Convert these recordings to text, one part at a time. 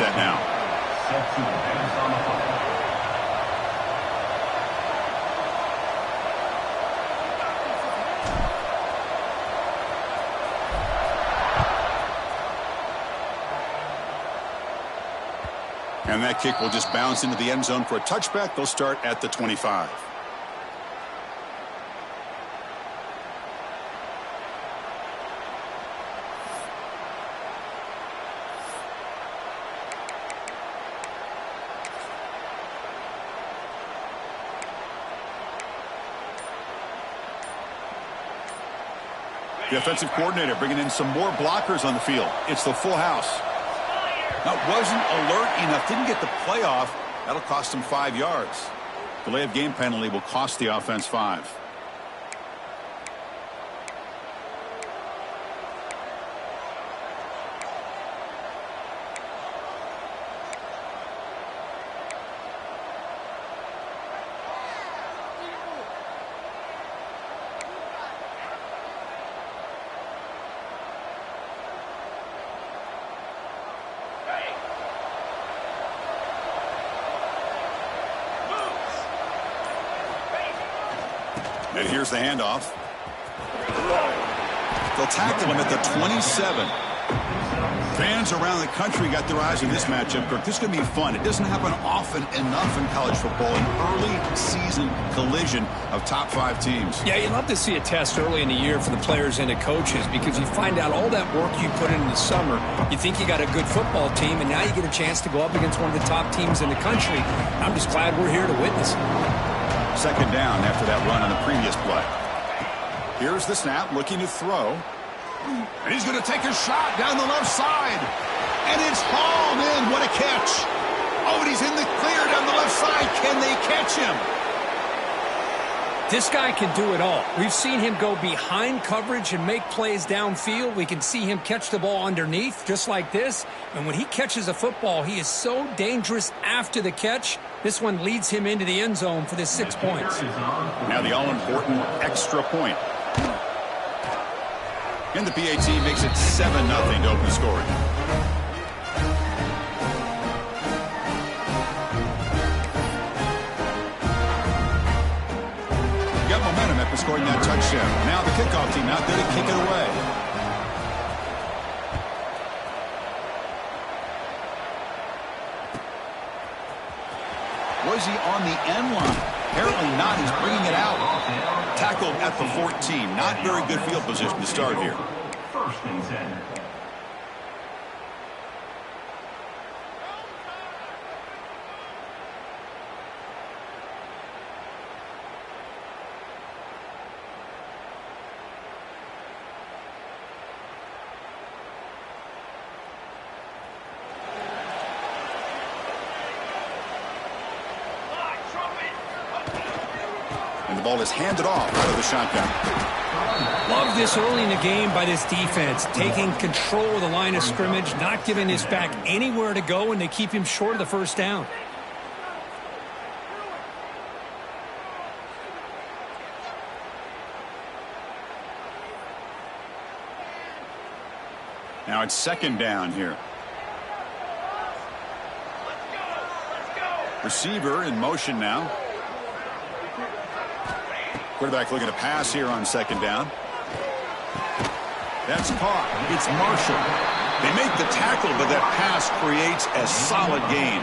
set now. And that kick will just bounce into the end zone for a touchback. They'll start at the 25. The offensive coordinator bringing in some more blockers on the field. It's the full house. That wasn't alert enough. Didn't get the play off. That'll cost him 5 yards. Delay of game penalty will cost the offense 5. And here's the handoff. They'll tackle him at the 27. Fans around the country got their eyes on this matchup, Kirk. This is going to be fun. It doesn't happen often enough in college football, an early season collision of top 5 teams. Yeah, you'd love to see a test early in the year for the players and the coaches because you find out all that work you put in the summer. You think you got a good football team, and now you get a chance to go up against one of the top teams in the country. I'm just glad we're here to witness it. Second down after that run on the previous play. Here's the snap, looking to throw. And he's going to take a shot down the left side. And it's hauled in. What a catch. Oh, and he's in the clear down the left side. Can they catch him? This guy can do it all. We've seen him go behind coverage and make plays downfield. We can see him catch the ball underneath, just like this. And when he catches a football, he is so dangerous after the catch. This one leads him into the end zone for the 6 points. Now the all-important extra point. And the PAT makes it 7-0 to open scoring. Got momentum after scoring that touchdown. Now the kickoff team out there to kick it away. Was he on the end line? Apparently not. He's bringing it out. Tackled at the 14. Not very good field position to start here. First and 10. And the ball is handed off out of the shotgun. Love this early in the game by this defense, taking control of the line of scrimmage, not giving this back anywhere to go, and they keep him short of the first down. Now it's second down here. Receiver in motion now. Quarterback looking to pass here on second down. That's caught. It's Marshall. They make the tackle, but that pass creates a solid gain.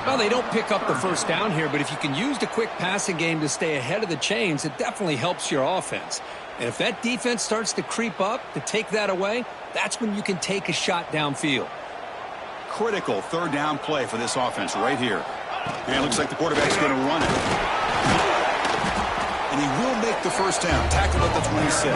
Well, they don't pick up the first down here, but if you can use the quick passing game to stay ahead of the chains, it definitely helps your offense. And if that defense starts to creep up to take that away, that's when you can take a shot downfield. Critical third down play for this offense right here. And it looks like the quarterback's going to run it. And he will make the first down. Tackled at the 26.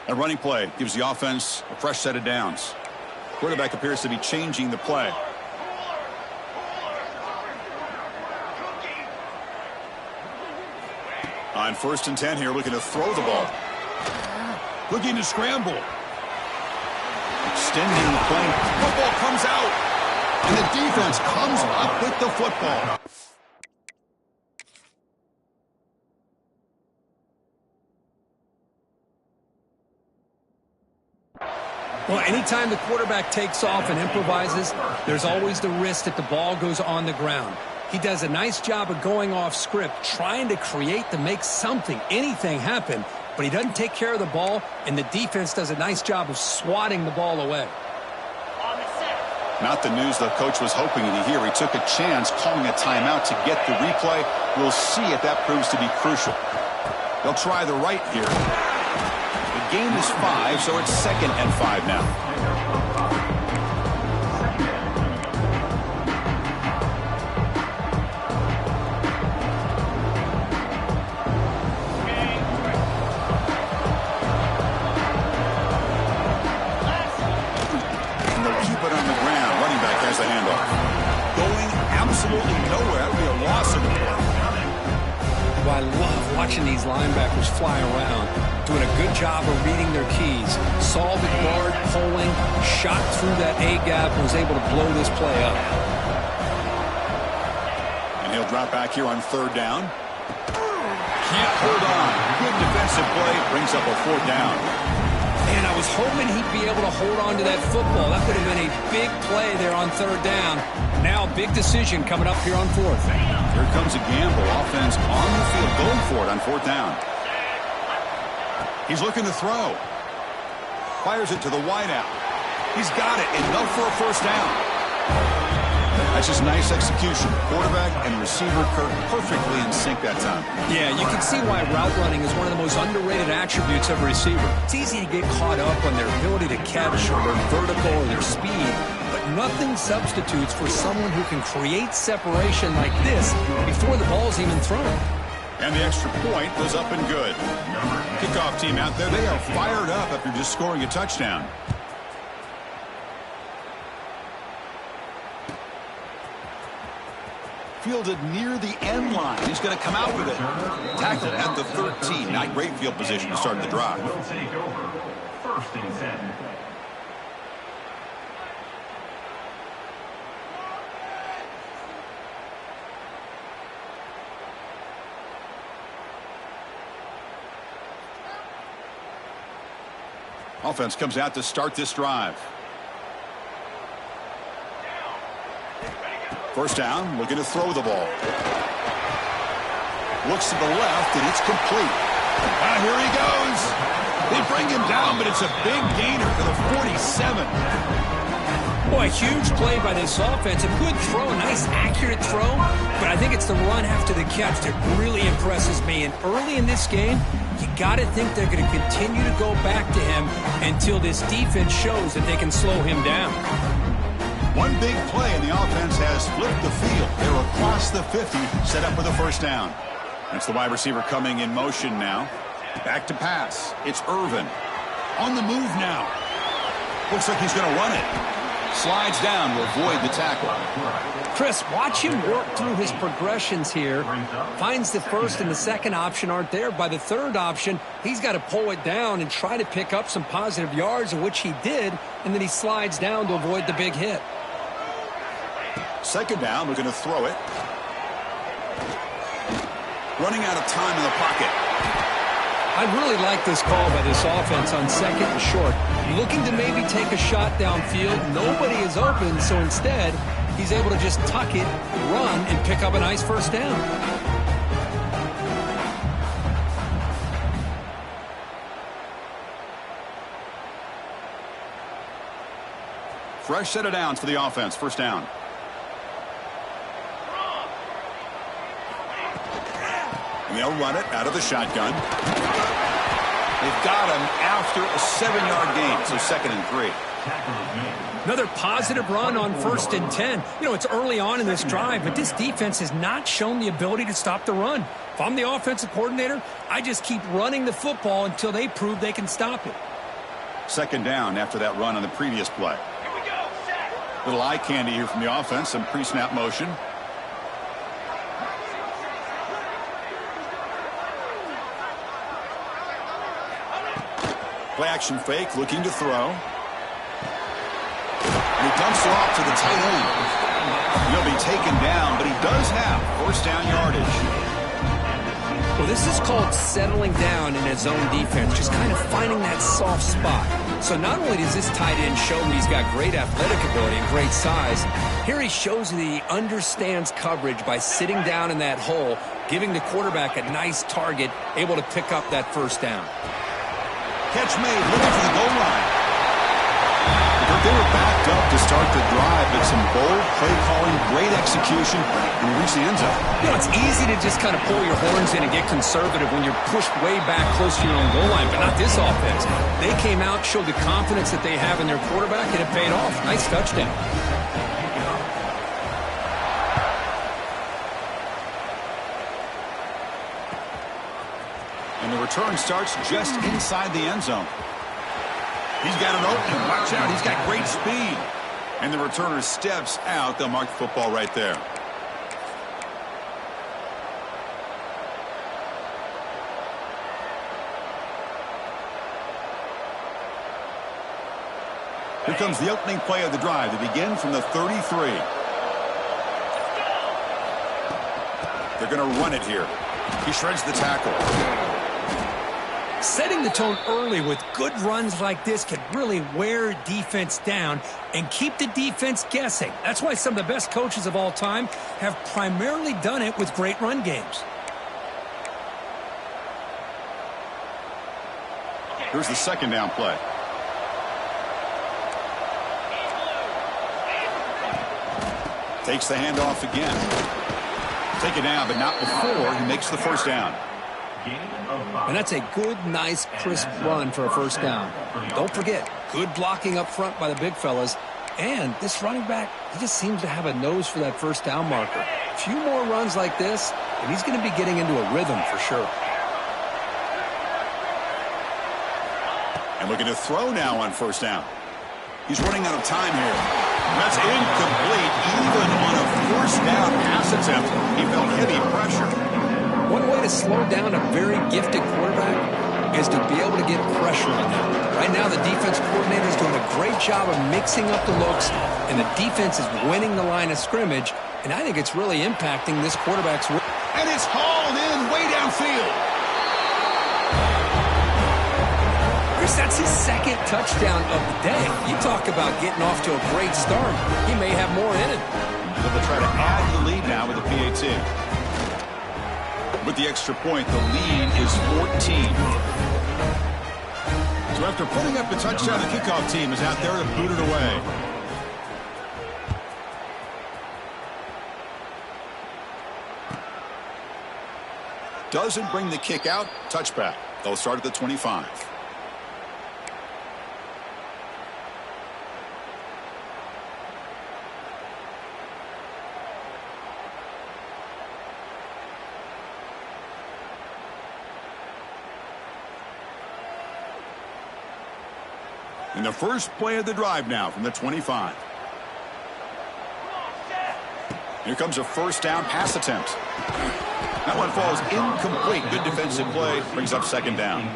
A running play gives the offense a fresh set of downs. Quarterback appears to be changing the play. On 1st and 10 here, looking to throw the ball. Looking to scramble. extending the play. Football comes out, and the defense comes up with the football. Well, anytime the quarterback takes off and improvises, there's always the risk that the ball goes on the ground. He does a nice job of going off script, trying to create to make something, anything happen, but he doesn't take care of the ball, and the defense does a nice job of swatting the ball away. Not the news the coach was hoping to hear. He took a chance calling a timeout to get the replay. We'll see if that proves to be crucial. They'll try the right here. The game is 5, so it's 2nd and 5 now. The handoff. Going absolutely nowhere. That would be a loss of the play. Well, I love watching these linebackers fly around, doing a good job of reading their keys. Saw the guard pulling, shot through that A-gap, and was able to blow this play up. And he'll drop back here on 3rd down. Can't hold on. Good defensive play. Brings up a 4th down. And I was hoping he'd be able to hold on to that football. That would have been a big play there on 3rd down. Now a big decision coming up here on 4th. Here comes a gamble. Offense on the field going for it on 4th down. He's looking to throw. Fires it to the wideout. He's got it. Enough for a 1st down. That's just nice execution. Quarterback and receiver Kirk perfectly in sync that time. Yeah, you can see why route running is one of the most underrated attributes of a receiver. It's easy to get caught up on their ability to catch or their vertical or their speed, but nothing substitutes for someone who can create separation like this before the ball's even thrown. And the extra point goes up and good. Kickoff team out there, they are fired up after just scoring a touchdown. Fielded near the end line. He's going to come out with it. Tackled at the 13. Not great field position to start the drive. Will take over 1st and 10. Offense comes out to start this drive. 1st down, looking to throw the ball. Looks to the left, and it's complete. Here he goes. They bring him down, but it's a big gainer to the 47. Boy, a huge play by this offense. A good throw, a nice accurate throw, but I think it's the run after the catch that really impresses me. And early in this game, you got to think they're going to continue to go back to him until this defense shows that they can slow him down. One big play, and the offense has flipped the field. They're across the 50, set up with a 1st down. That's the wide receiver coming in motion now. Back to pass. It's Irvin. On the move now. Looks like he's going to run it. Slides down to avoid the tackle. Chris, watch him work through his progressions here. Finds the 1st and the 2nd option aren't there. By the 3rd option, he's got to pull it down and try to pick up some positive yards, of which he did, and then he slides down to avoid the big hit. 2nd down, we're going to throw it. Running out of time in the pocket. I really like this call by this offense on 2nd and short. Looking to maybe take a shot downfield. Nobody is open, so instead, he's able to just tuck it, run, and pick up a nice 1st down. Fresh set of downs for the offense. 1st down. And they'll run it out of the shotgun. They've got him after a 7-yard gain, so 2nd and 3. Another positive run on 1st and 10. You know, it's early on in this drive, but this defense has not shown the ability to stop the run. If I'm the offensive coordinator, I just keep running the football until they prove they can stop it. 2nd down after that run on the previous play. Here we go. Set. Little eye candy here from the offense, some pre-snap motion. Play action fake, looking to throw. And he dumps it off to the tight end. He'll be taken down, but he does have first down yardage. Well, this is called settling down in his own defense, just kind of finding that soft spot. So not only does this tight end show that he's got great athletic ability and great size, here he shows that he understands coverage by sitting down in that hole, giving the quarterback a nice target, able to pick up that first down. Catch made, looking for the goal line. But they were backed up to start the drive, but some bold play calling, great execution, and reach the end zone. You know, it's easy to just kind of pull your horns in and get conservative when you're pushed way back close to your own goal line, but not this offense. They came out, showed the confidence that they have in their quarterback, and it paid off. Nice touchdown. And the return starts just inside the end zone. He's got an opening. Watch out. He's got great speed. And the returner steps out. They'll mark the football right there. Here comes the opening play of the drive. They begin from the 33. They're going to run it here. He shreds the tackle. Setting the tone early with good runs like this can really wear defense down and keep the defense guessing. That's why some of the best coaches of all time have primarily done it with great run games. Here's the second down play. Takes the handoff again. Take it down, but not before he makes the first down. And that's a good, nice, crisp run for a first down. Don't forget, good blocking up front by the big fellas. And this running back, he just seems to have a nose for that first down marker. A few more runs like this, and he's going to be getting into a rhythm for sure. And looking to throw now on first down. He's running out of time here. That's incomplete. Even on a first down pass attempt, he felt heavy pressure. One way to slow down a very gifted quarterback is to be able to get pressure on them. Right now, the defense coordinator is doing a great job of mixing up the looks, and the defense is winning the line of scrimmage, and I think it's really impacting this quarterback's work. And it's hauled in way downfield. Chris, that's his second touchdown of the day. You talk about getting off to a great start. He may have more in it. So they'll try to add the lead now with the PAT. With the extra point, the lead is 14. So after putting up the touchdown, the kickoff team is out there to boot it away. Doesn't bring the kick out. Touchback. They'll start at the 25. In the first play of the drive now from the 25. Here comes a first down pass attempt. That one falls incomplete. Good defensive play. Brings up second down.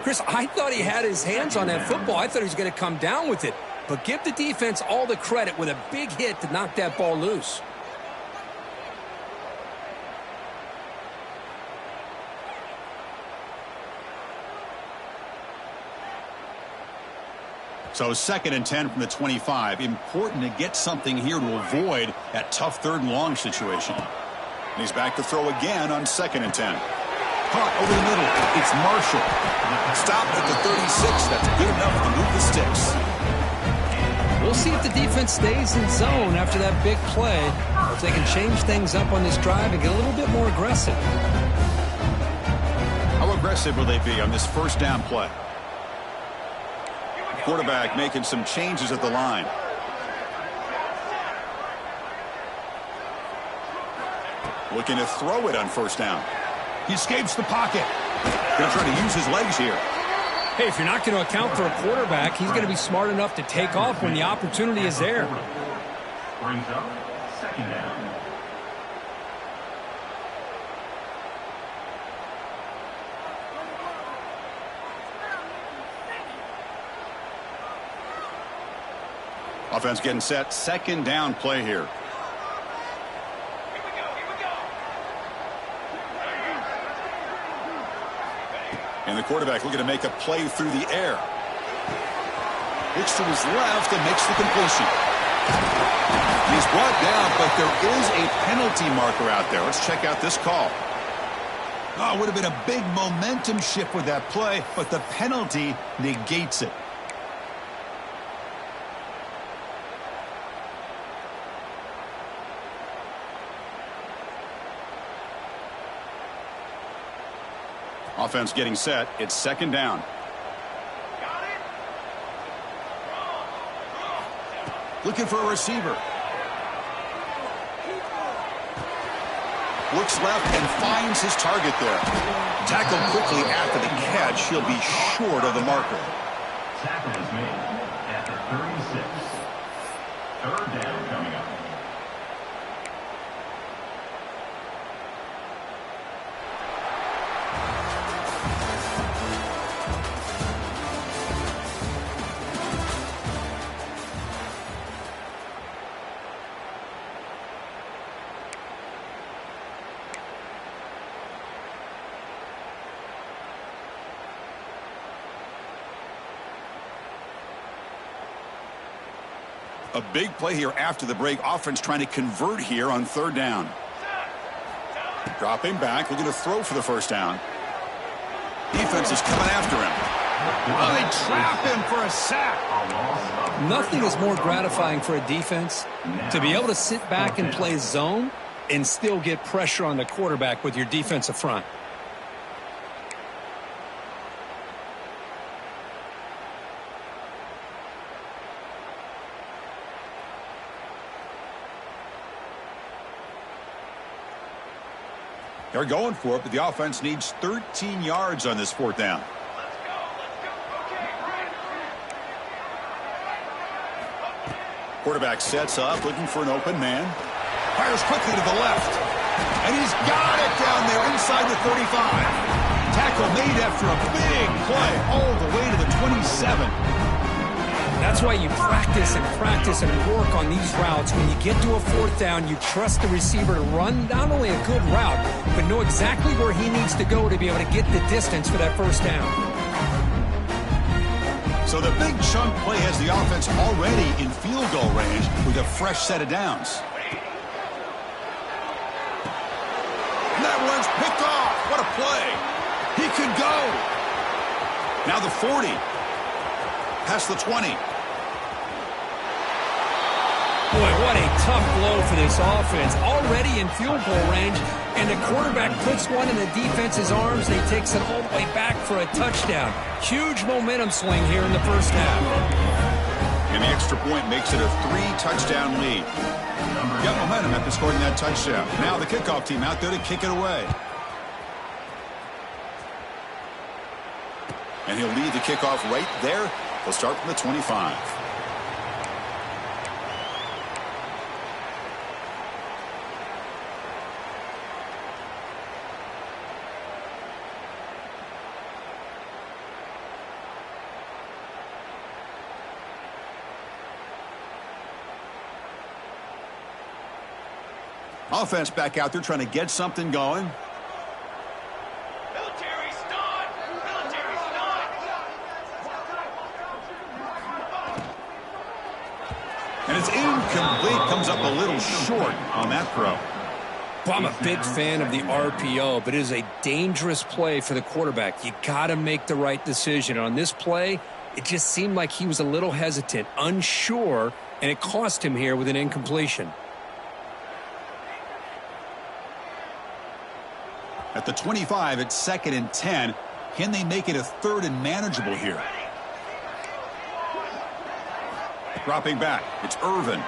Chris, I thought he had his hands on that football. I thought he was going to come down with it. But give the defense all the credit with a big hit to knock that ball loose. So 2nd and 10 from the 25. Important to get something here to avoid that tough 3rd and long situation. And he's back to throw again on 2nd and 10. Caught over the middle. It's Marshall. Stopped at the 36. That's good enough to move the sticks. We'll see if the defense stays in zone after that big play, or if they can change things up on this drive and get a little bit more aggressive. How aggressive will they be on this first down play? Quarterback making some changes at the line. Looking to throw it on first down. He escapes the pocket. Going to try to use his legs here. Hey, if you're not going to account for a quarterback, he's going to be smart enough to take off when the opportunity is there. Brings up second down. Offense getting set. Second down play here. And the quarterback looking to make a play through the air. Looks to his left and makes the completion. He's brought down, but there is a penalty marker out there. Let's check out this call. Oh, it would have been a big momentum shift with that play, but the penalty negates it. Offense getting set. It's second down. Looking for a receiver. Looks left and finds his target there. Tackled quickly after the catch. He'll be short of the marker. Tackle is made at the 36. Third down coming up. A big play here after the break. Offense trying to convert here on third down. Dropping back, looking to throw for the first down. Defense is coming after him. Oh, they trap him for a sack. Nothing is more gratifying for a defense to be able to sit back and play zone and still get pressure on the quarterback with your defensive front. They're going for it, but the offense needs 13 yards on this fourth down. Quarterback sets up, looking for an open man. Fires quickly to the left. And he's got it down there inside the 35. Tackle made after a big play all the way to the 27. That's why you practice and work on these routes. When you get to a fourth down, you trust the receiver to run not only a good route, but know exactly where he needs to go to be able to get the distance for that first down. So the big chunk play has the offense already in field goal range with a fresh set of downs. And that one's picked off. What a play. He could go. Now the 40. Past the 20. Boy, what a tough blow for this offense. Already in field goal range, and the quarterback puts one in the defense's arms, and he takes it all the way back for a touchdown. Huge momentum swing here in the first half. And the extra point makes it a 3-touchdown lead. Got momentum after scoring that touchdown. Now the kickoff team out there to kick it away. And he'll lead the kickoff right there. They'll start from the 25. Offense back out there trying to get something going. Military start! Military start! And it's incomplete. Comes up a little short on that throw. Well, I'm a big fan of the RPO, but it is a dangerous play for the quarterback. You got to make the right decision. On this play, it just seemed like he was a little hesitant, unsure, and it cost him here with an incompletion. At the 25, it's 2nd and 10. Can they make it a 3rd and manageable here? Dropping back, it's Irvin.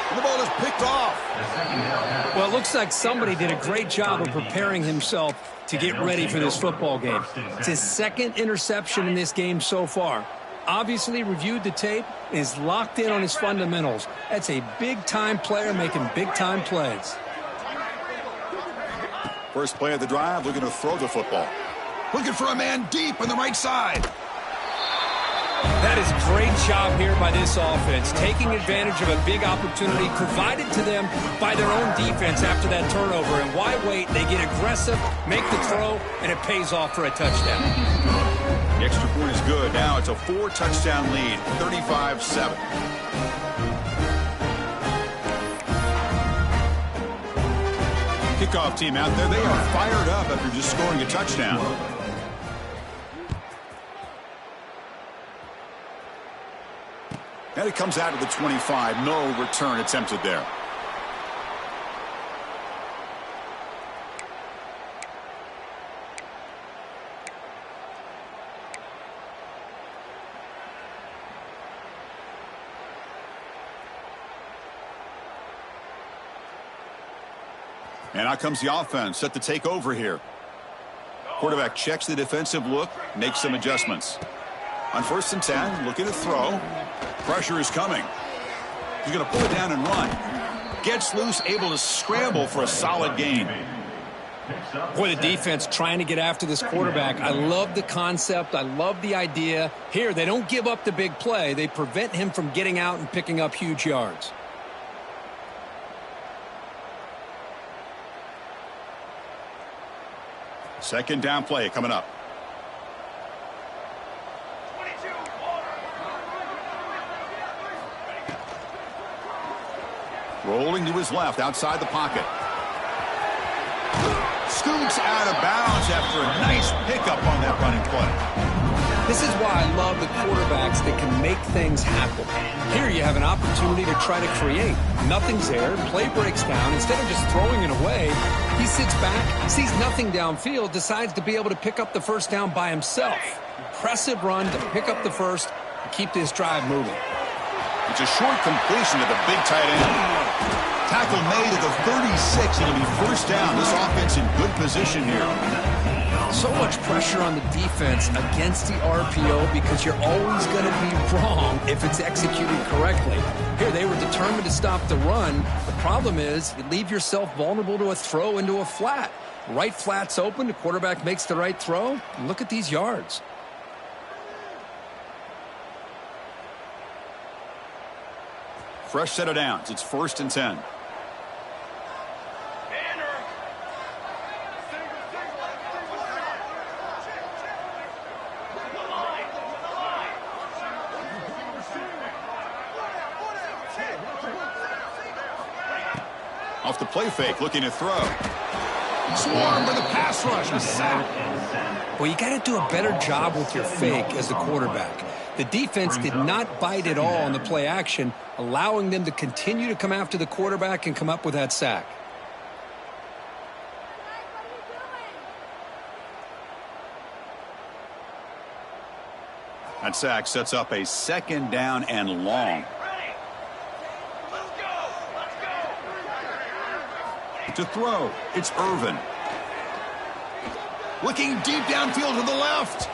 And the ball is picked off. Well, it looks like somebody did a great job of preparing himself to get ready for this football game. It's his 2nd interception in this game so far. Obviously reviewed the tape, is locked in on his fundamentals. That's a big-time player making big-time plays. First play of the drive, looking to throw the football. Looking for a man deep on the right side. That is great job here by this offense, taking advantage of a big opportunity provided to them by their own defense after that turnover. And why wait? They get aggressive, make the throw, and it pays off for a touchdown. The extra point is good. Now it's a 4-touchdown lead, 35-7. Kickoff team out there. They are fired up after just scoring a touchdown. And it comes out of the 25. No return attempted there. And out comes the offense, set to take over here. Quarterback checks the defensive look, makes some adjustments. On 1st and 10, looking to throw. Pressure is coming. He's going to pull it down and run. Gets loose, able to scramble for a solid gain. Boy, the defense trying to get after this quarterback. I love the concept. I love the idea. Here, they don't give up the big play. They prevent him from getting out and picking up huge yards. Second down play coming up. Rolling to his left outside the pocket. Scoots out of bounds after a nice pickup on that running play. This is why I love the quarterbacks that can make things happen. Here you have an opportunity to try to create. Nothing's there. Play breaks down. Instead of just throwing it away, he sits back, sees nothing downfield, decides to be able to pick up the first down by himself. Impressive run to pick up the first and keep this drive moving. It's a short completion to the big tight end. Tackle made at the 36. It'll be first down. This offense in good position here. So much pressure on the defense against the RPO because you're always going to be wrong if it's executed correctly. Here, they were determined to stop the run. The problem is you leave yourself vulnerable to a throw into a flat. Right flat's open. The quarterback makes the right throw. And look at these yards. Fresh set of downs. It's 1st and 10. Off the play fake, looking to throw. Swarmed by the pass rush. A sack. Well, you got to do a better job with your fake as the quarterback. The defense did not bite at all on the play action, allowing them to continue to come after the quarterback and come up with that sack. That sack sets up a 2nd down and long. To throw, it's Irvin. Looking deep downfield to the left.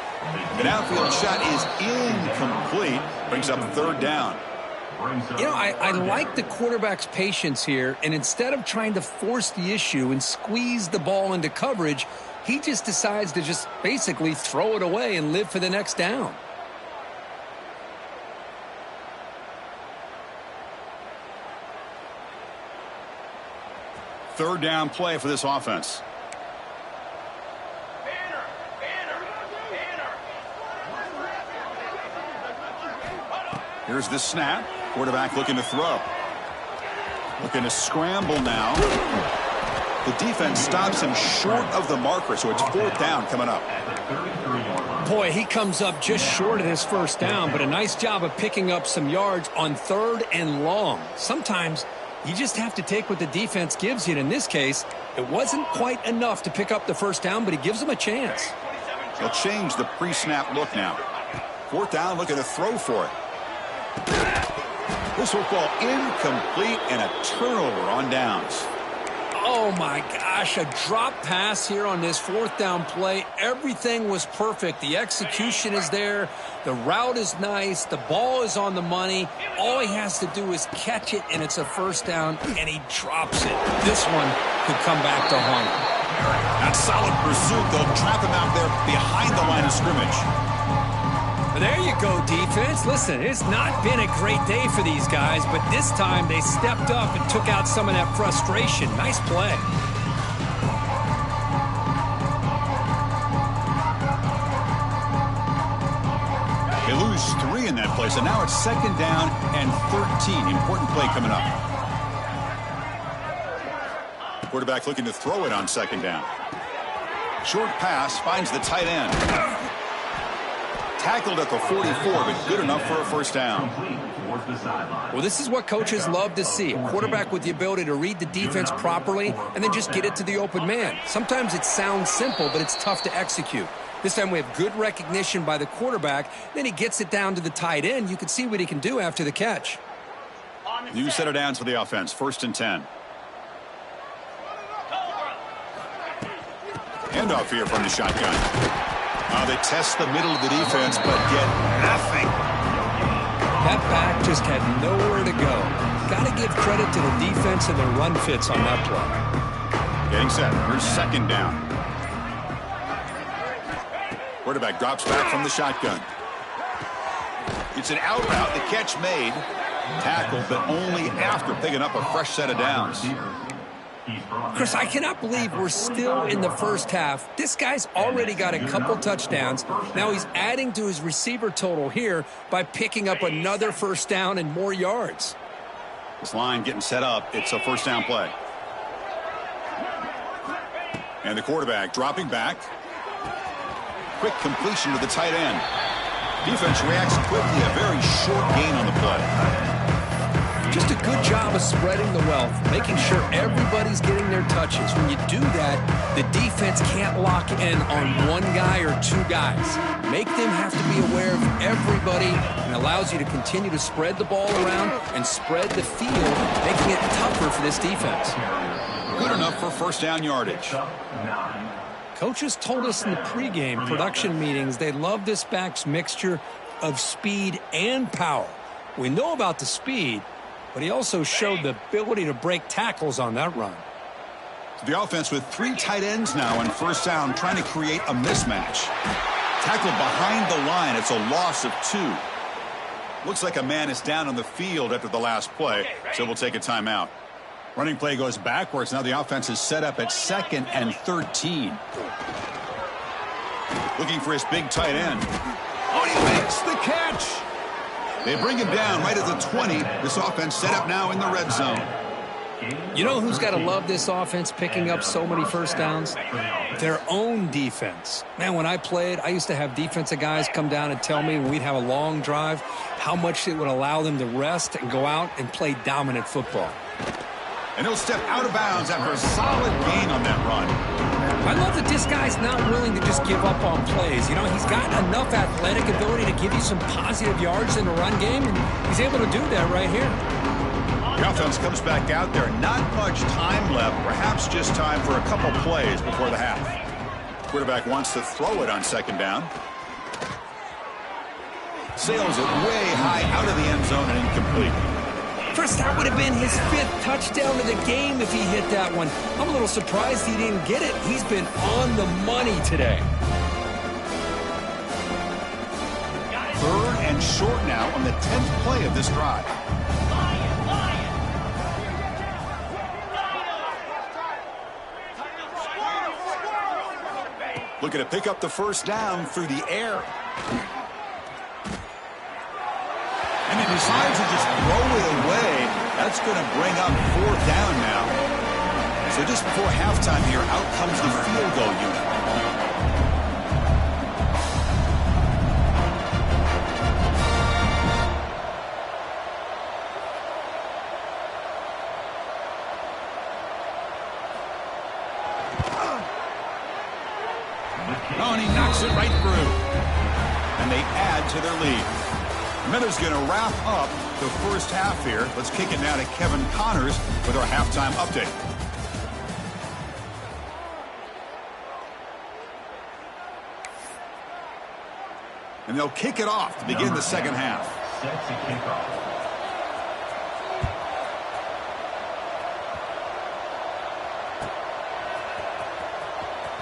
An outfield shot is incomplete. Brings up 3rd down. You know, I like the quarterback's patience here, and instead of trying to force the issue and squeeze the ball into coverage, he just decides to just basically throw it away and live for the next down. Third down play for this offense. Here's the snap. Quarterback looking to throw. Looking to scramble now. The defense stops him short of the marker, so it's 4th down coming up. Boy, he comes up just short of his first down, but a nice job of picking up some yards on 3rd and long. Sometimes you just have to take what the defense gives you. And in this case, it wasn't quite enough to pick up the first down, but he gives them a chance. They'll change the pre-snap look now. 4th down, looking to throw for it. This will fall incomplete and a turnover on downs. Oh, my gosh, a drop pass here on this 4th down play. Everything was perfect. The execution is there. The route is nice. The ball is on the money. All he has to do is catch it, and it's a 1st down, and he drops it. This one could come back to haunt him. That solid pursuit. They'll trap him out there behind the line of scrimmage. There you go, defense. Listen, it's not been a great day for these guys, but this time they stepped up and took out some of that frustration. Nice play. They lose 3 in that play, so now it's 2nd down and 13. Important play coming up. Quarterback looking to throw it on 2nd down. Short pass finds the tight end. Tackled at the 44, but good enough for a 1st down. Well, this is what coaches love to see. A quarterback with the ability to read the defense properly and then just get it to the open man. Sometimes it sounds simple, but it's tough to execute. This time we have good recognition by the quarterback. Then he gets it down to the tight end. You can see what he can do after the catch. New set of downs for the offense. 1st and 10. Handoff here from the shotgun. They test the middle of the defense, but get nothing. That back just had nowhere to go. Got to give credit to the defense and their run fits on that play. Getting set. Here's 2nd down. Quarterback drops back from the shotgun. It's an out route. The catch made. Tackled, but only after picking up a fresh set of downs. Chris, I cannot believe we're still in the first half. This guy's already got a couple touchdowns. Now he's adding to his receiver total here by picking up another 1st down and more yards. This line getting set up. It's a 1st down play. And the quarterback dropping back. Quick completion to the tight end. Defense reacts quickly. A very short gain on the play. Just a good job of spreading the wealth, making sure everybody's getting their touches. When you do that, the defense can't lock in on one guy or 2 guys. Make them have to be aware of everybody and allows you to continue to spread the ball around and spread the field, making it tougher for this defense. Good enough for 1st down yardage. Coaches told us in the pregame production meetings they love this back's mixture of speed and power. We know about the speed, but he also showed the ability to break tackles on that run. The offense with 3 tight ends now on 1st down, trying to create a mismatch. Tackled behind the line. It's a loss of 2. Looks like a man is down on the field after the last play, so we'll take a timeout. Running play goes backwards. Now the offense is set up at 2nd and 13. Looking for his big tight end. Oh, he makes the catch. They bring him down right at the 20. This offense set up now in the red zone. You know who's got to love this offense picking up so many 1st downs? Their own defense. Man, when I played, I used to have defensive guys come down and tell me when we'd have a long drive how much it would allow them to rest and go out and play dominant football. And he'll step out of bounds after a solid gain on that run. I love that this guy's not willing to just give up on plays. You know, he's got enough athletic ability to give you some positive yards in the run game, and he's able to do that right here. The offense comes back out there. Not much time left. Perhaps just time for a couple plays before the half. Quarterback wants to throw it on 2nd down. Sails it way high out of the end zone and incomplete. Chris, that would have been his 5th touchdown of the game if he hit that one. I'm a little surprised he didn't get it. He's been on the money today. 3rd and short now on the 10th play of this drive. Looking to pick up the 1st down through the air. And he decides to just throw it away. That's going to bring up 4th down now. So just before halftime here, out comes the field goal unit. Oh, and he knocks it right through. And they add to their lead. Miller's going to wrap up the 1st half here. Let's kick it now to Kevin Connors with our halftime update. And they'll kick it off to begin the 2nd half. Set to kick off.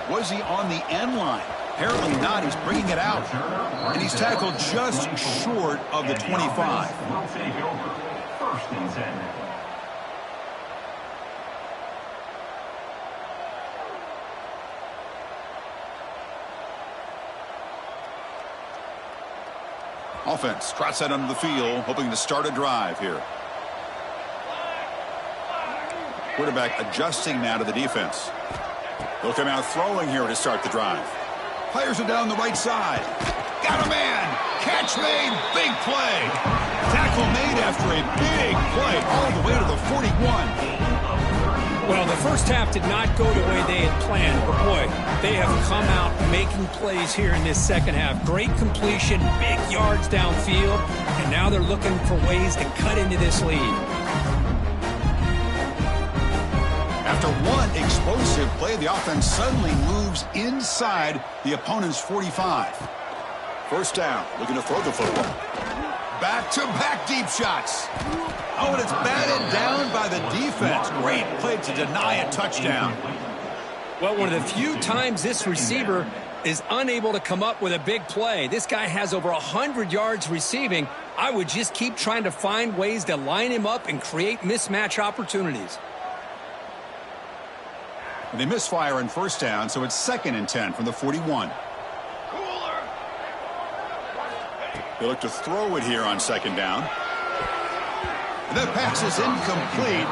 Was he on the end line? Apparently not. He's bringing it out. And he's tackled just short of the 25. Will take over. 1st and 10. Offense trots out onto the field, hoping to start a drive here. Quarterback adjusting now to the defense. He'll come out throwing here to start the drive. Fires it down the right side. Got a man. Catch made. Big play. Tackle made after a big play all the way to the 41. Well, the first half did not go the way they had planned, but boy, they have come out making plays here in this second half. Great completion, big yards downfield, and now they're looking for ways to cut into this lead. After one explosive play, the offense suddenly moves inside the opponent's 45. 1st down, looking to throw the football. Back-to-back deep shots. Oh, and it's batted down by the defense. Great play to deny a touchdown. Well, one of the few times this receiver is unable to come up with a big play. This guy has over 100 yards receiving. I would just keep trying to find ways to line him up and create mismatch opportunities. And they misfire on 1st down, so it's 2nd and 10 from the 41. They look to throw it here on 2nd down. And that pass is incomplete.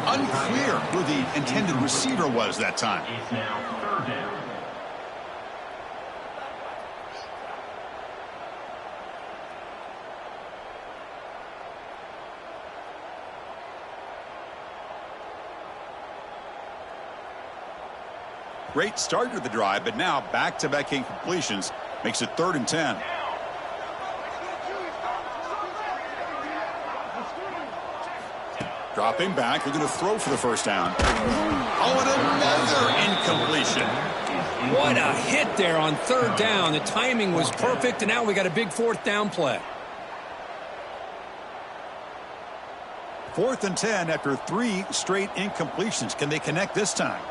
Unclear who the intended receiver was that time. It's now 3rd down. Great start to the drive, but now back-to-back incompletions makes it 3rd and 10. Dropping back, they're going to throw for the 1st down. Oh, and another incompletion. What a hit there on 3rd down. The timing was perfect, and now we got a big 4th down play. 4th and 10 after 3 straight incompletions. Can they connect this time?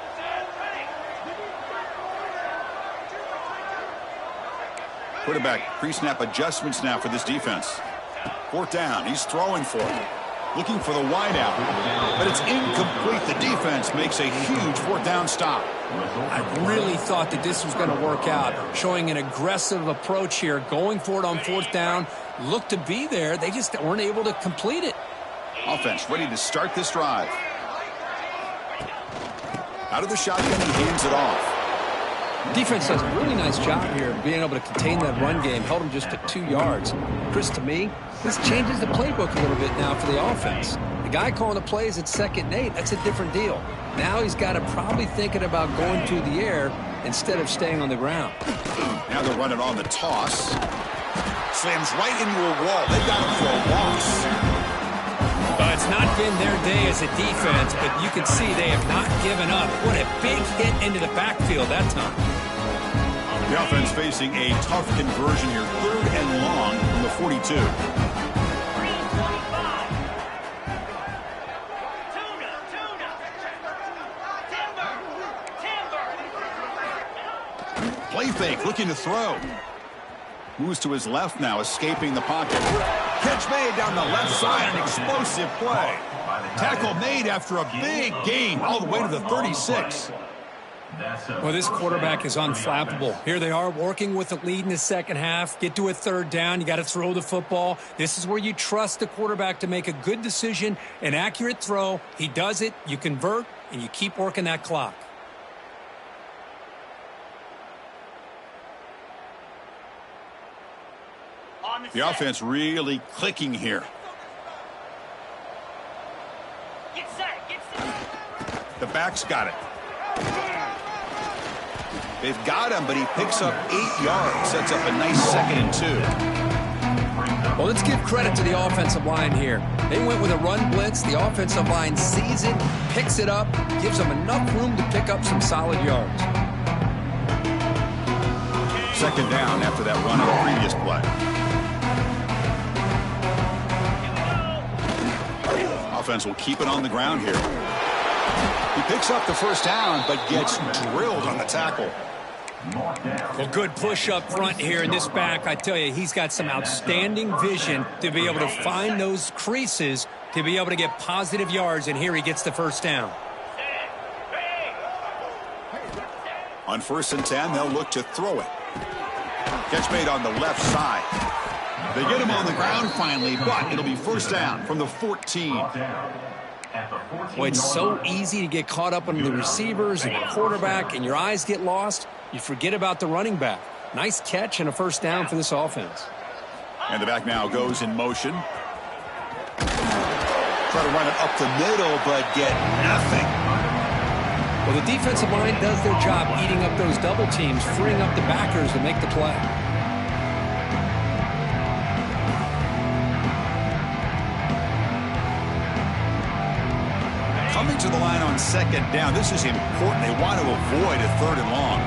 Quarterback pre-snap adjustments now for this defense. 4th down, he's throwing for it. Looking for the wideout, but it's incomplete. The defense makes a huge 4th down stop. I really thought that this was going to work out, showing an aggressive approach here, going for it on 4th down. Looked to be there. They just weren't able to complete it. Offense ready to start this drive. Out of the shotgun, he hands it off. Defense does a really nice job here being able to contain that run game. Held them just to 2 yards. Chris, to me, this changes the playbook a little bit now for the offense. The guy calling the plays at 2nd and 8, that's a different deal. Now he's got to probably thinking about going to the air instead of staying on the ground. Now they're running on the toss. Slams right into a wall. They've got him for a loss. Well, it's not been their day as a defense, but you can see they have not given up. What a big hit into the backfield that time. The offense facing a tough conversion here. 3rd and long from the 42. Play fake, looking to throw. Moves to his left now, escaping the pocket. Catch made down the left side, an explosive play. Tackle made after a big gain all the way to the 36. Well, this quarterback is unflappable. Here they are working with the lead in the second half. Get to a 3rd down. You got to throw the football. This is where you trust the quarterback to make a good decision, an accurate throw. He does it. You convert, and you keep working that clock. The offense really clicking here. Get set, get set. The back's got it. They've got him, but he picks up 8 yards. Sets up a nice 2nd and 2. Well, let's give credit to the offensive line here. They went with a run blitz. The offensive line sees it, picks it up, gives them enough room to pick up some solid yards. 2nd down after that run on the previous play. Offense will keep it on the ground here. He picks up the 1st down, but gets drilled on the tackle. Mark down. Well, good push up front here in this back. I tell you, he's got some outstanding vision to be able to find those creases to be able to get positive yards, and here he gets the first down. On 1st and 10, they'll look to throw it. Catch made on the left side. They get him on the ground finally, but it'll be first down from the 14. Brought down at the 14-yard Well, it's so line. easy to get caught up on the receivers and the quarterback, and your eyes get lost. You forget about the running back. Nice catch and a first down for this offense. And the back now goes in motion. Try to run it up the middle, but get nothing. Well, the defensive line does their job eating up those double teams, freeing up the backers to make the play. Coming to the line on 2nd down. This is important. They want to avoid a 3rd and long.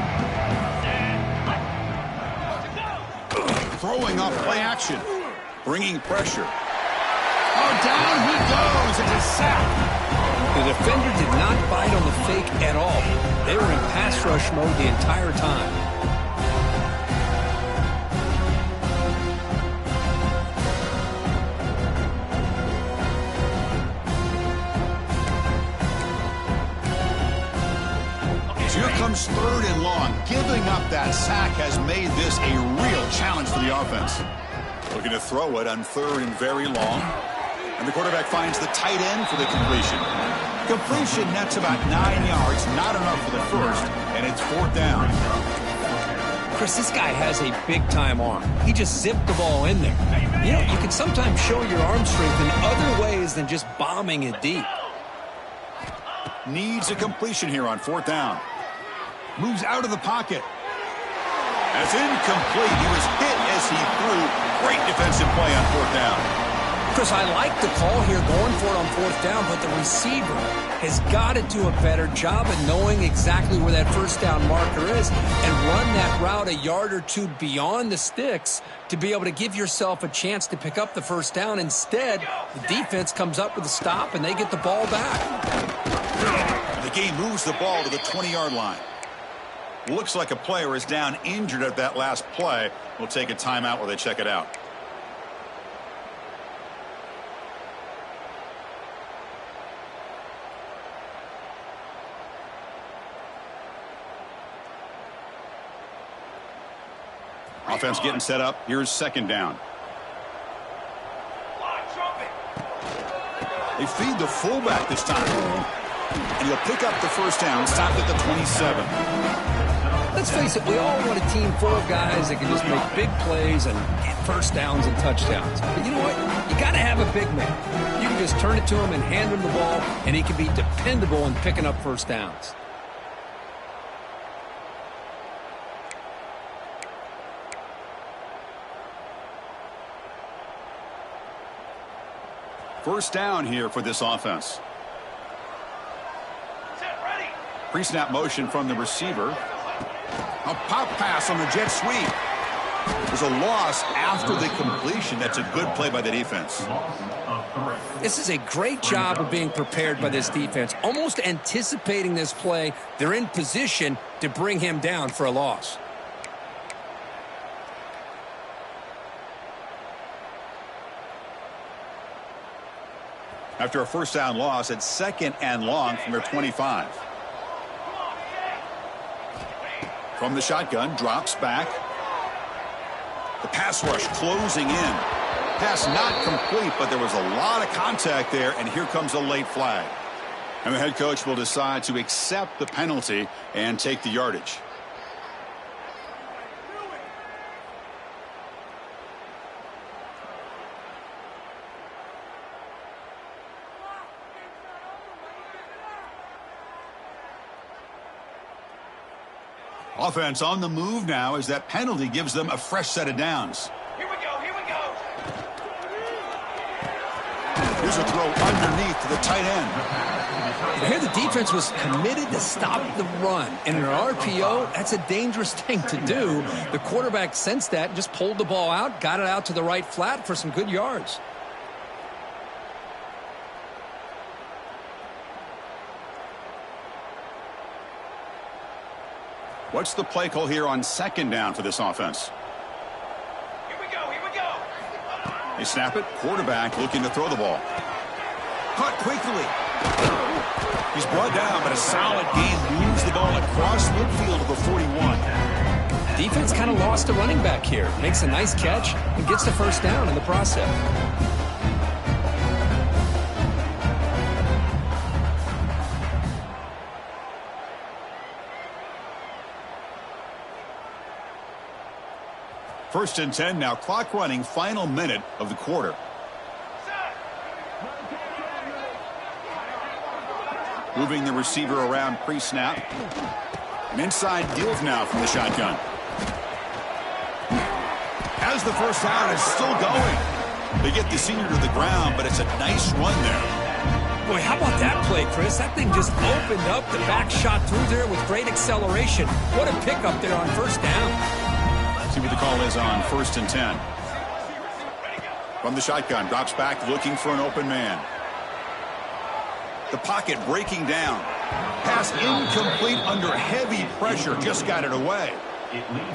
Throwing off play action. Bringing pressure. Oh, down he goes. It's a sack. The defender did not bite on the fake at all. They were in pass rush mode the entire time. So here comes 3rd and long. Giving up that sack has made this a real challenge for the offense. Looking to throw it on 3rd and very long. And the quarterback finds the tight end for the completion. Completion nets about 9 yards, not enough for the first, and it's 4th down. Chris, this guy has a big-time arm. He just zipped the ball in there. You know, you can sometimes show your arm strength in other ways than just bombing it deep. Needs a completion here on 4th down. Moves out of the pocket. That's incomplete. He was hit as he threw. Great defensive play on 4th down. Chris, I like the call here going for it on 4th down, but the receiver has got to do a better job of knowing exactly where that first down marker is and run that route a yard or two beyond the sticks to be able to give yourself a chance to pick up the first down. Instead, the defense comes up with a stop and they get the ball back. The game moves the ball to the 20-yard line. Looks like a player is down injured at that last play. We'll take a timeout while they check it out. Offense getting set up. Here's 2nd down. They feed the fullback this time. And he'll pick up the first down. Stopped at the 27. Let's face it, we all want a team full of guys that can just make big plays and get first downs and touchdowns. But you know what? You got to have a big man. You can just turn it to him and hand him the ball, and he can be dependable in picking up first downs. First down here for this offense. Pre-snap motion from the receiver. A pop pass on the jet sweep. There's a loss after the completion. That's a good play by the defense. This is a great job of being prepared by this defense. Almost anticipating this play, they're in position to bring him down for a loss. After a first down loss, it's 2nd and long from their 25. From the shotgun, drops back. The pass rush closing in. Pass not complete, but there was a lot of contact there, and here comes a late flag. And the head coach will decide to accept the penalty and take the yardage. Offense on the move now as that penalty gives them a fresh set of downs. Here we go, here we go. Here's a throw underneath to the tight end. Here the defense was committed to stop the run. And in an RPO, that's a dangerous thing to do. The quarterback sensed that and just pulled the ball out, got it out to the right flat for some good yards. What's the play call here on second down for this offense? Here we go, here we go. They snap it. Quarterback looking to throw the ball. Caught quickly. He's brought down, but a solid gain moves the ball across midfield to the 41. Defense kind of lost a running back here. Makes a nice catch and gets the first down in the process. First and 10 now. Clock running. Final minute of the quarter. Moving the receiver around pre-snap. An inside deal now from the shotgun. As the first down is still going. They get the senior to the ground, but it's a nice run there. Boy, how about that play, Chris? That thing just opened up. The back shot through there with great acceleration. What a pickup there on first down. See what the call is on first and 10. From the shotgun, drops back looking for an open man. The pocket breaking down. Pass incomplete under heavy pressure. Just got it away.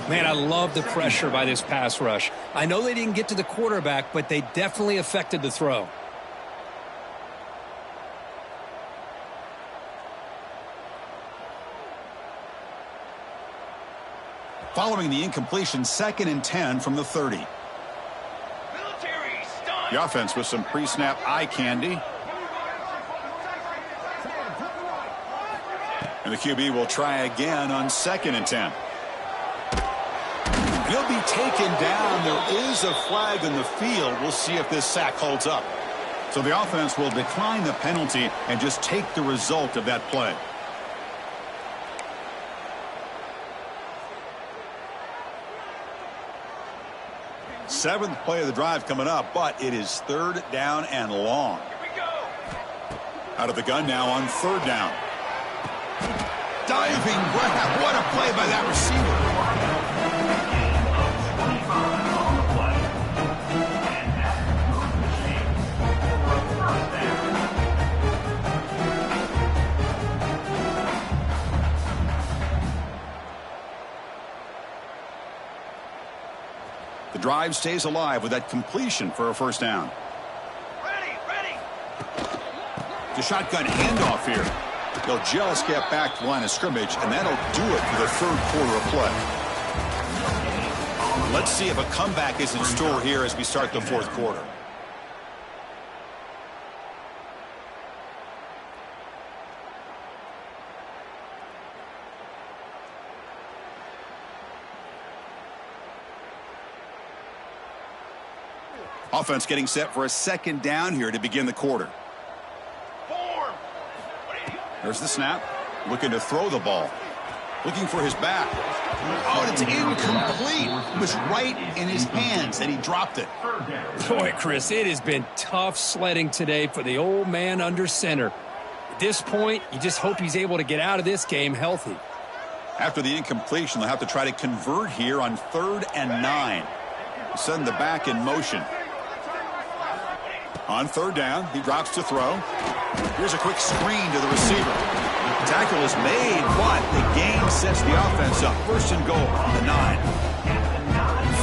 Man, I love the pressure by this pass rush. I know they didn't get to the quarterback, but they definitely affected the throw. Following the incompletion, second and 10 from the 30. The offense with some pre-snap eye candy. And the QB will try again on second and 10. He'll be taken down. There is a flag in the field. We'll see if this sack holds up. So the offense will decline the penalty and just take the result of that play. Seventh play of the drive coming up, but it is third down and long. Here we go. Out of the gun now on third down. Diving grab. What a play by that receiver. The drive stays alive with that completion for a first down. Ready. The shotgun handoff here. They'll just get back to the line of scrimmage, and that'll do it for the third quarter of play. Let's see if a comeback is in store here as we start the fourth quarter. Offense getting set for a second down here to begin the quarter. Form. There's the snap. Looking to throw the ball. Looking for his back. Oh, and it's incomplete. It was right in his hands, and he dropped it. Boy, Chris, it has been tough sledding today for the old man under center. At this point, you just hope he's able to get out of this game healthy. After the incompletion, they'll have to try to convert here on 3rd and 9. Send the back in motion. On third down, he drops to throw. Here's a quick screen to the receiver. Tackle is made, but the gain sets the offense up. First and goal on the 9.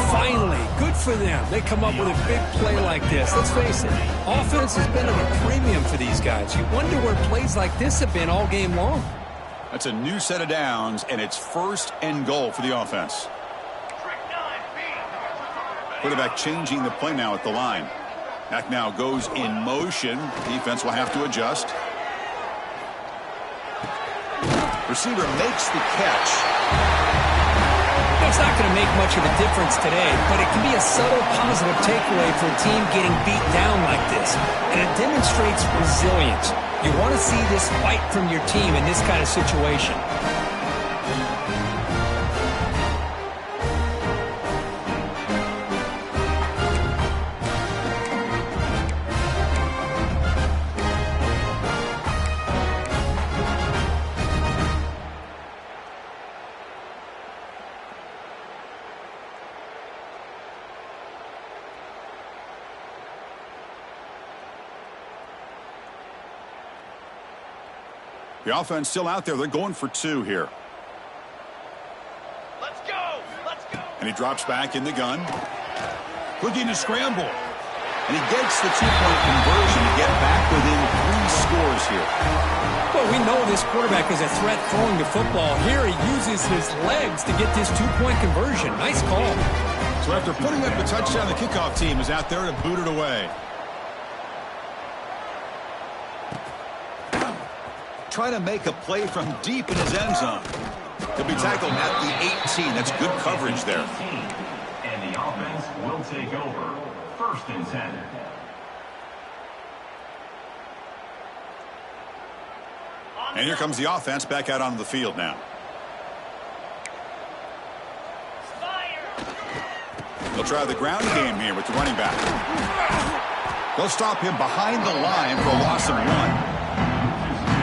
Finally, good for them. They come up with a big play like this. Let's face it, offense has been at a premium for these guys. You wonder where plays like this have been all game long. That's a new set of downs, and it's first and goal for the offense. Quarterback changing the play now at the line. Back now goes in motion. Defense will have to adjust. Receiver makes the catch. It's not going to make much of a difference today, but it can be a subtle positive takeaway for a team getting beat down like this. And it demonstrates resilience. You want to see this fight from your team in this kind of situation. The offense still out there. They're going for 2 here. And he drops back in the gun. Looking to scramble. And he gets the two-point conversion to get back within 3 scores here. Well, we know this quarterback is a threat throwing the football. Here he uses his legs to get this two-point conversion. Nice call. So after putting up the touchdown, the kickoff team is out there to boot it away. Trying to make a play from deep in his end zone. He'll be tackled at the 18. That's good coverage there. And the offense will take over. 1st and 10. And here comes the offense back out onto the field now. They'll try the ground game here with the running back. They'll stop him behind the line for a loss of 1.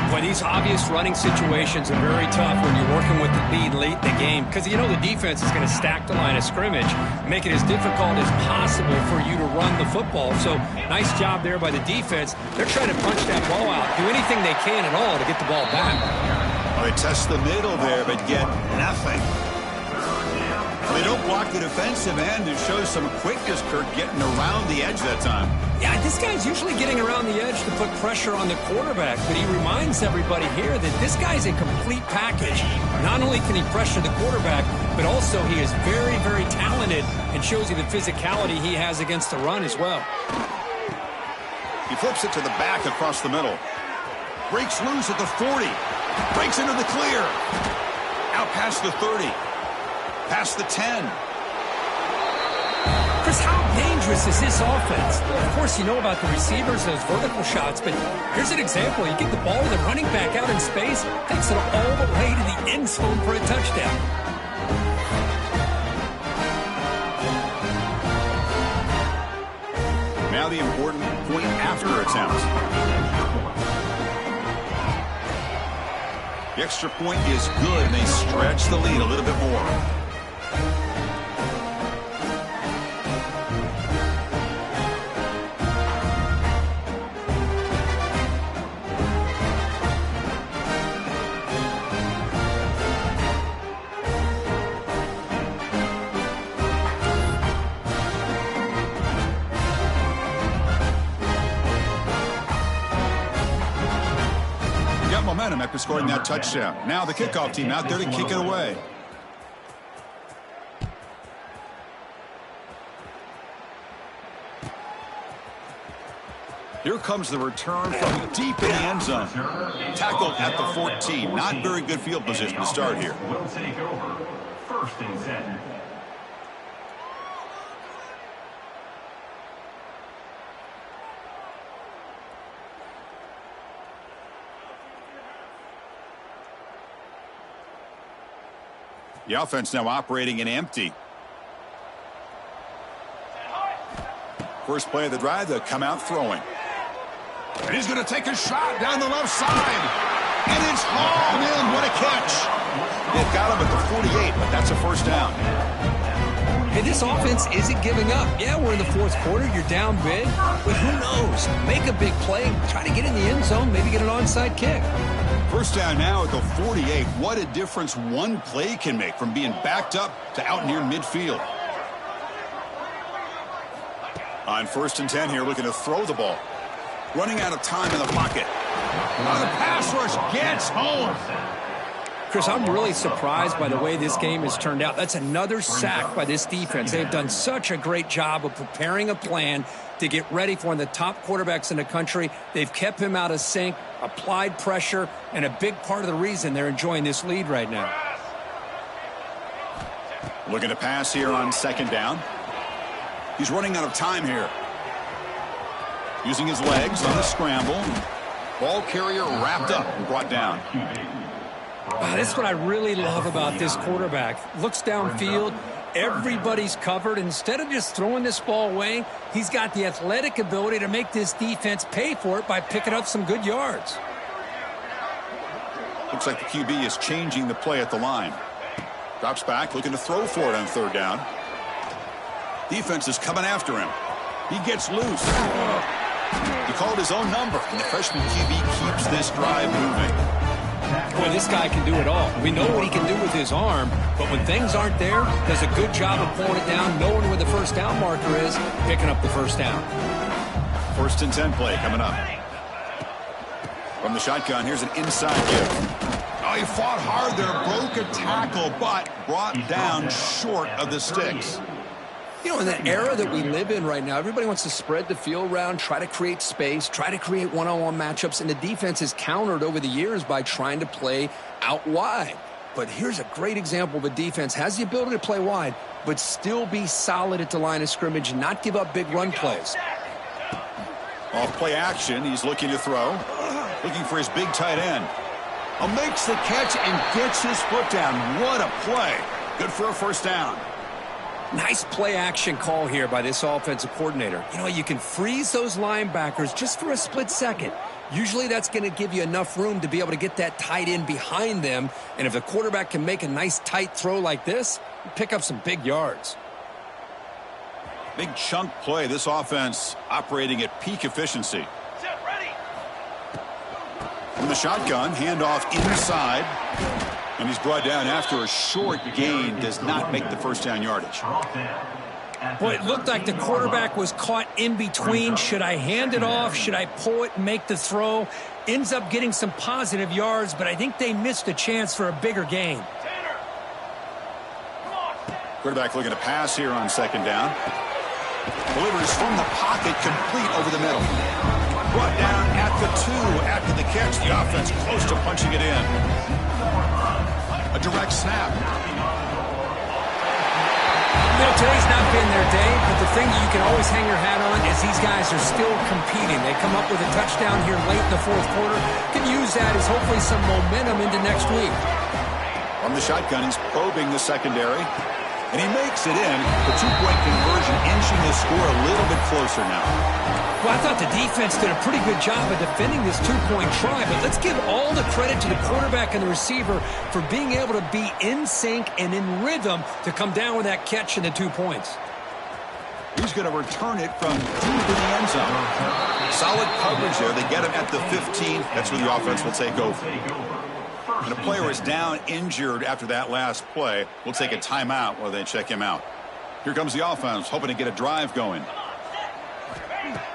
Boy, these obvious running situations are very tough when you're working with the lead late in the game because you know the defense is going to stack the line of scrimmage, make it as difficult as possible for you to run the football. So nice job there by the defense. They're trying to punch that ball out, do anything they can at all to get the ball back. Well, they test the middle there, but get nothing. They don't block the defensive end. It shows some quickness, Kirk, getting around the edge that time. Yeah, this guy's usually getting around the edge to put pressure on the quarterback, but he reminds everybody here that this guy's a complete package. Not only can he pressure the quarterback, but also he is very, very talented and shows you the physicality he has against the run as well. He flips it to the back across the middle. Breaks loose at the 40. Breaks into the clear. Out past the 30. Past the 10. Chris, how dangerous is this offense? Of course, you know about the receivers, those vertical shots, but here's an example. You get the ball with the running back out in space, takes it all the way to the end zone for a touchdown. Now the important point after attempt. The extra point is good, and they stretch the lead a little bit more. Momentum after scoring that touchdown. Now the kickoff team out there to kick it away. Here comes the return from deep in the end zone. Tackled at the 14. Not very good field position to start here. Will take over. 1st and 10. The offense now operating in empty. First play of the drive, they'll come out throwing. And he's going to take a shot down the left side. And it's hauled in. What a catch. They've got him at the 48, but that's a first down. Hey, this offense isn't giving up. Yeah, we're in the 4th quarter. You're down big. But who knows? Make a big play. Try to get in the end zone. Maybe get an onside kick. First down now at the 48. What a difference one play can make from being backed up to out near midfield. On 1st and 10 here, looking to throw the ball. Running out of time in the pocket. Oh, the pass rush gets home. Chris, I'm really surprised by the way this game has turned out. That's another sack by this defense. They've done such a great job of preparing a plan to get ready for one of the top quarterbacks in the country. They've kept him out of sync, applied pressure, and a big part of the reason they're enjoying this lead right now. Looking to pass here on 2nd down. He's running out of time here. Using his legs on the scramble. Ball carrier wrapped up and brought down. That's what I really love about this quarterback. Looks downfield. Everybody's covered. Instead of just throwing this ball away, he's got the athletic ability to make this defense pay for it by picking up some good yards. Looks like the QB is changing the play at the line. Drops back, looking to throw for it on 3rd down. Defense is coming after him. He gets loose. He called his own number, and the freshman QB keeps this drive moving. Boy, this guy can do it all. We know what he can do with his arm, but when things aren't there, does a good job of pulling it down, knowing where the first down marker is, picking up the first down. 1st and 10 play coming up. From the shotgun, here's an inside give. Oh, he fought hard there, broke a tackle, but brought down short of the sticks. You know, in the era that we live in right now, everybody wants to spread the field around, try to create space, try to create one-on-one matchups, and the defense is countered over the years by trying to play out wide. But here's a great example of a defense has the ability to play wide, but still be solid at the line of scrimmage and not give up big run plays. Off play action, he's looking to throw. Looking for his big tight end. Makes the catch and gets his foot down. What a play. Good for a first down. Nice play action call here by this offensive coordinator. You know, you can freeze those linebackers just for a split second. Usually that's going to give you enough room to be able to get that tight end behind them. And if the quarterback can make a nice tight throw like this, pick up some big yards. Big chunk play. This offense operating at peak efficiency. Set, ready. From the shotgun, handoff inside. And he's brought down after a short gain. Does not make the first down yardage. Boy, it looked like the quarterback was caught in between. Should I hand it off? Should I pull it and make the throw? Ends up getting some positive yards, but I think they missed a chance for a bigger gain. Tanner. Come on. Quarterback looking to pass here on 2nd down. Delivers from the pocket, complete over the middle. Brought down at the 2 after the catch. The offense close to punching it in. A direct snap. You know, today's not been their day, but the thing that you can always hang your hat on is these guys are still competing. They come up with a touchdown here late in the 4th quarter. Can use that as hopefully some momentum into next week. From the shotgun, he's probing the secondary. And he makes it in. The 2-point conversion inching the score a little bit closer now. Well, I thought the defense did a pretty good job of defending this 2-point try, but let's give all the credit to the quarterback and the receiver for being able to be in sync and in rhythm to come down with that catch and the 2 points. He's going to return it from deep in the end zone. Solid coverage there. They get him at the 15. That's where the offense will take over. And a player is down injured after that last play. We'll take a timeout while they check him out. Here comes the offense, hoping to get a drive going.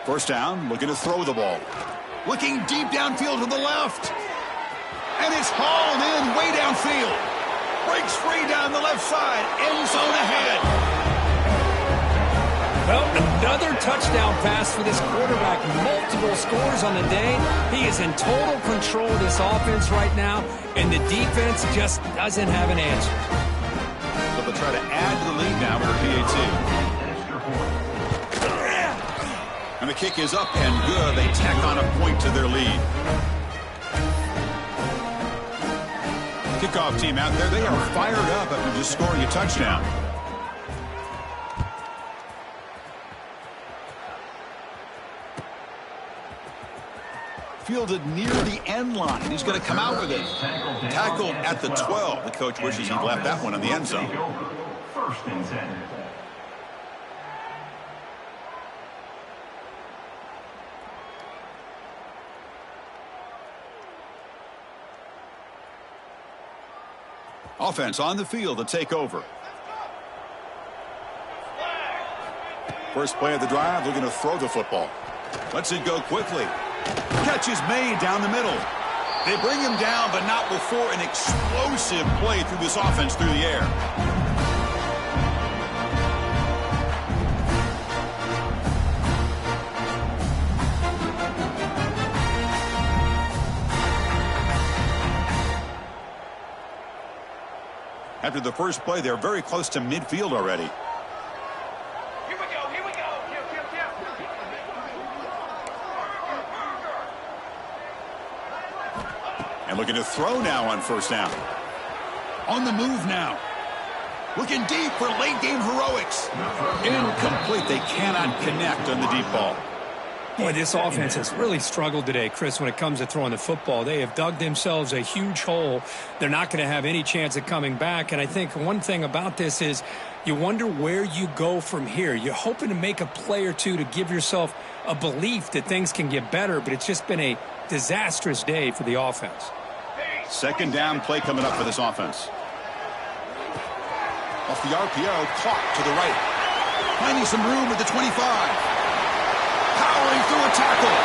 First down, looking to throw the ball. Looking deep downfield to the left. And it's hauled in way downfield. Breaks free down the left side. End zone ahead. Well, another touchdown pass for this quarterback. Multiple scores on the day. He is in total control of this offense right now, and the defense just doesn't have an answer. So they'll try to add to the lead now with their PAT. And the kick is up and good. They tack on a point to their lead. Kickoff team out there. They are fired up after just scoring a touchdown. Fielded near the end line. He's going to come out with it. Tackled at the 12. The coach wishes he'd left that one in the end zone. 1st and 10. Offense on the field to take over. First play of the drive, looking to throw the football. Lets it go quickly. Catch is made down the middle. They bring him down, but not before an explosive play through this offense through the air. After the first play, they're very close to midfield already. Here we go, here we go. And looking to throw now on first down. On the move now. Looking deep for late game heroics. Incomplete. They cannot connect on the deep ball. Boy, this offense has really struggled today, Chris, when it comes to throwing the football. They have dug themselves a huge hole. They're not going to have any chance of coming back. And I think one thing about this is you wonder where you go from here. You're hoping to make a play or two to give yourself a belief that things can get better, but it's just been a disastrous day for the offense. Second down play coming up for this offense. Off the RPO, caught to the right. Finding some room at the 25. Powering through a tackle.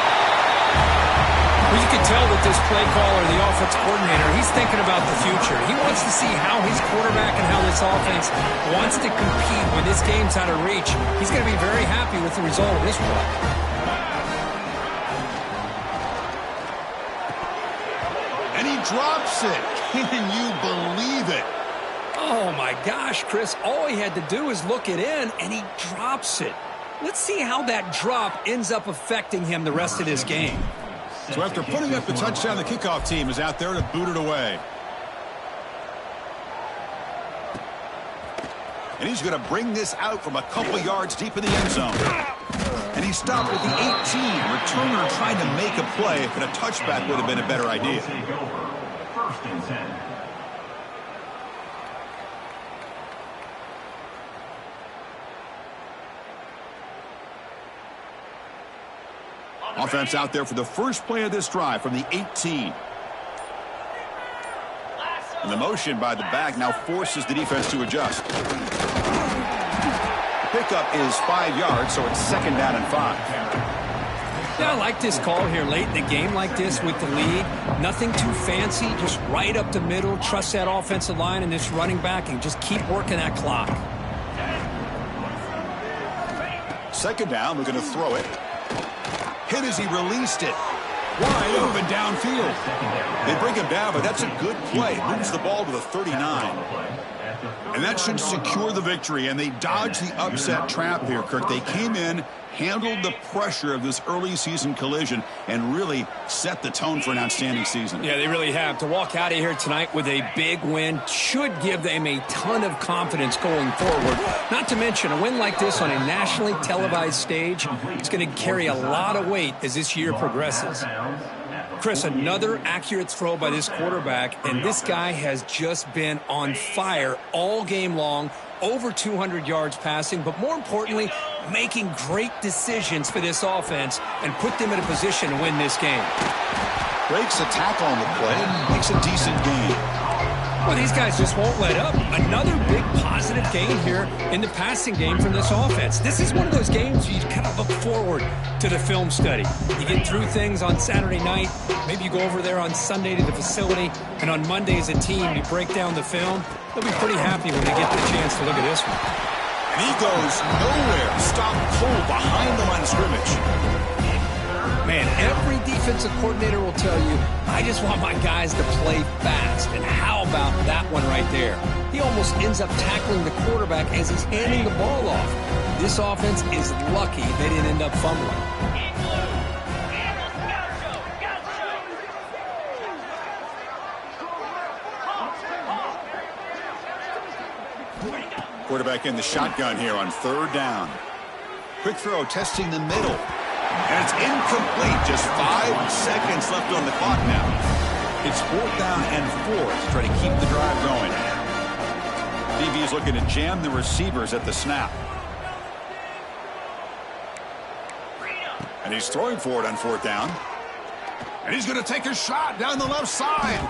Well, you can tell that this play caller, the offense coordinator, he's thinking about the future. He wants to see how his quarterback and how this offense wants to compete when this game's out of reach. He's going to be very happy with the result of this play. And he drops it. Can you believe it? Oh, my gosh, Chris. All he had to do is look it in, and he drops it. Let's see how that drop ends up affecting him the rest of this game. So after putting up the touchdown, the kickoff team is out there to boot it away. And he's going to bring this out from a couple yards deep in the end zone. And he stopped at the 18. Returner trying to make a play, but a touchback would have been a better idea. Take over. First and 10. Offense out there for the first play of this drive from the 18. And the motion by the back now forces the defense to adjust. The pickup is 5 yards, so it's second down and 5. Yeah, I like this call here late in the game like this with the lead. Nothing too fancy, just right up the middle. Trust that offensive line and this running back and just keep working that clock. Second down, we're going to throw it. Hit as he released it. Wide open downfield. They bring him down, but that's a good play. Moves the ball to the 39. And that should secure the victory, and they dodged the upset trap here, Kirk. They came in, handled the pressure of this early season collision, and really set the tone for an outstanding season. Yeah, they really have. To walk out of here tonight with a big win should give them a ton of confidence going forward. Not to mention, a win like this on a nationally televised stage, it's going to carry a lot of weight as this year progresses. Chris, another accurate throw by this quarterback, and this guy has just been on fire all game long, over 200 yards passing, but more importantly, making great decisions for this offense and put them in a position to win this game. Breaks a tackle on the play and makes a decent gain. Well, these guys just won't let up. Another big positive gain here in the passing game from this offense. This is one of those games you kind of look forward to the film study. You get through things on Saturday night. Maybe you go over there on Sunday to the facility, and on Monday as a team you break down the film. They'll be pretty happy when they get the chance to look at this one. And he goes nowhere. Stopped cold behind the line of scrimmage. Man, every defensive coordinator will tell you, I just want my guys to play fast. And how about that one right there? He almost ends up tackling the quarterback as he's handing the ball off. This offense is lucky they didn't end up fumbling. Quarterback in the shotgun here on third down. Quick throw testing the middle. And it's incomplete. Just 5 seconds left on the clock now. It's fourth down and 4 to try to keep the drive going. DB is looking to jam the receivers at the snap. And he's throwing for it on fourth down. And he's going to take a shot down the left side.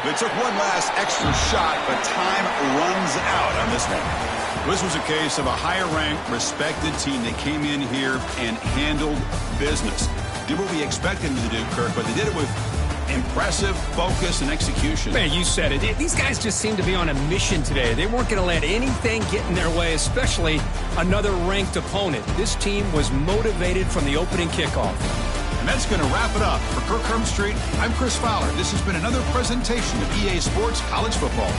They took one last extra shot, but time runs out on this one. This was a case of a higher-ranked, respected team that came in here and handled business. Did what we expected them to do, Kirk, but they did it with impressive focus and execution. Man, you said it. These guys just seem to be on a mission today. They weren't going to let anything get in their way, especially another ranked opponent. This team was motivated from the opening kickoff. And that's going to wrap it up. For Kirk Herbstreit, I'm Chris Fowler. This has been another presentation of EA Sports College Football.